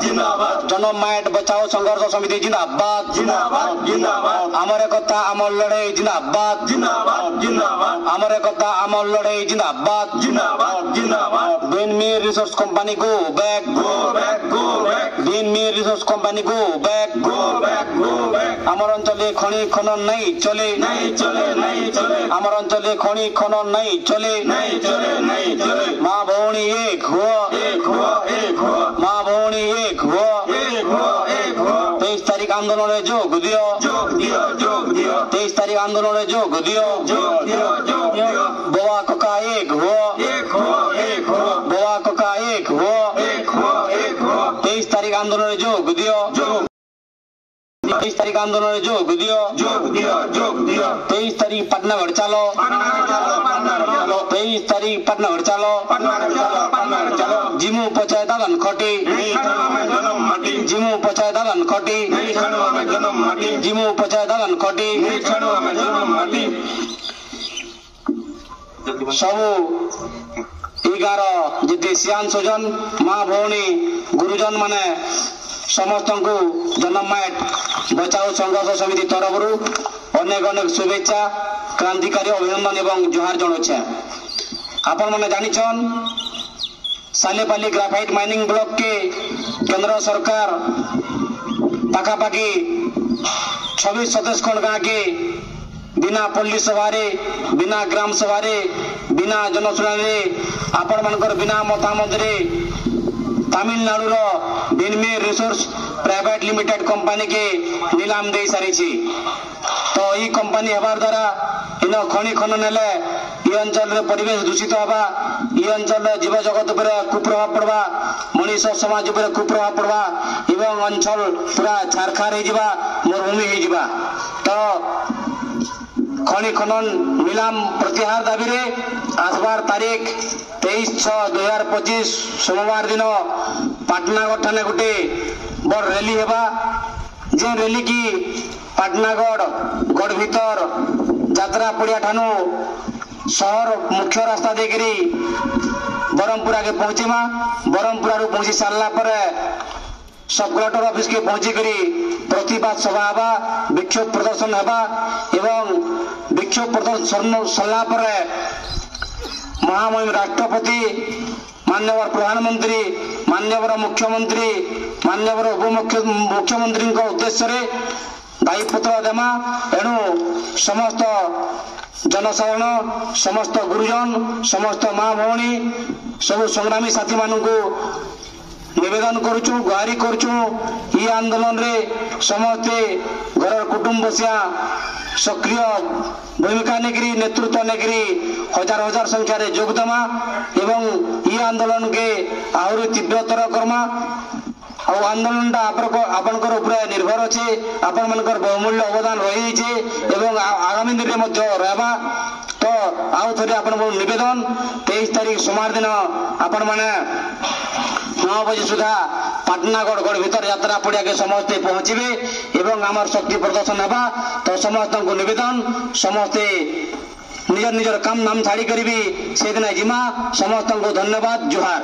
जिंदाबाद जनमाइट बचाओ संघर्ष समिति जिंदाबाद जिंदाबाद जिंदाबाद आमर एकता आमर लड़ाई जिंदाबाद जिंदाबाद जिंदाबाद आमर एकता आमर लड़ाई जिंदाबाद जिंदाबाद जिंदाबाद बीनमी रिसोर्स कंपनी गो बैक बीनमी रिसोर्स कंपनी गो बैक आमर अंचले खनि खनन नहीं चले आमर अंचले खनि खनन नहीं चले माँ भौणी एक हो माँ भौणी एक हो 23 तारीख आंदोलन जोग दियो 23 तारीख आंदोलन जोग दियो बोआ कका एक हो बोआ कका एक हो 23 तारीख आंदोलन जोग दियो 23 तारीख आंदोलन जोग दियो 23 तारीख पटनागढ़ चलो 23 तारीख पटनागढ़ चलो जिमू पचाए दालन खटी जिमू पचाए दालन खटी जिमू पचाए दालन खटी सबू 11 जिते सियान सोजन माँ भौणी गुरुजन माने समस्त को जनमाइट बचाओ संघर्ष समिति तरफ अनेक अनेक शुभेच्छा क्रांतिकारी अभिनंदन एवं जोहार जनाऊे आपण मैंने जानिछन सालेपाली ग्राफाइट माइनिंग ब्लॉक के केंद्र सरकार पाखापाखि 26-27 खंड गाँव के बिना पल्ली सभारे बिना ग्राम सभारे बिना जनशुणानी आपण मानकर बिना मतामत रे तमिलनाडुर बीनमी रिसोर्स प्राइवेट लिमिटेड कंपनी के नीलाम दे सारी तो ये कंपनी हबार द्वारा इन खनि खनन हेले ये अंचल परिवेश दूषित हवा ये अंचल जीव जगत पर कुप्रभाव पड़वा मनीष समाज पर कुप्रभाव पड़वा एवं अंचल पूरा छारखार हो मरुभूमि हो तो खनि खनन नीलाम प्रत्याहार दाबी रे आसबार तारीख 23/6/2025 सोमवार दिन पाटनागढ़ ठाने गोटे बड़ रैली हेबा जे रैली की पाटनागढ़ गढ़ भीतर यात्रा पड़िया ठानु शहर मुख्य रास्ता देकरी बरमपुरा के पहुंचीमा बरमपुरा रू पहुंची सारला पर सब कलेक्टर ऑफिस के पहुंची करी प्रतिवाद सभा हवा विक्षोभ प्रदर्शन हवा एवं विक्षोभ प्रदर्शन सरला पर महामहिम राष्ट्रपति मान्यवर प्रधानमंत्री मान्यवर मुख्यमंत्री मान्यवर उपमुख्यमंत्री उद्देश्य दायीपत्र देमा एणु समस्त जनसाधारण समस्त गुरुजन समस्त माँ भौणी सब संग्रामी साथी मानू निवेदन करुचु गुहारी करुचु ये आंदोलन रे समस्ते घर कुटुंबसिया सक्रिय भूमिका नेकरी नेतृत्व नेकरी हजार हजार संख्या रे जोगदमा एवं ये आंदोलन के आहरी तीव्रतर कर्मा और आंदोलन आपनकर ऊपर निर्भर अच्छे आपण मनकर बहुमूल्य अवदान रही एवं आगामी दिन में रहबा तो आउ थे आपण निवेदन 23 तारीख सोमवार दिन आपण मैंने 9 बजे सुधा पाटनागढ़ गढ़ भीतर यात्रा पड़िया के समस्ते पहुंचे एवं आमर शक्ति प्रदर्शन हवा तो समस्त को निवेदन समस्ते निजर निजर काम नाम छाड़ी करी से दिन जिमा समस्त को धन्यवाद जोहार।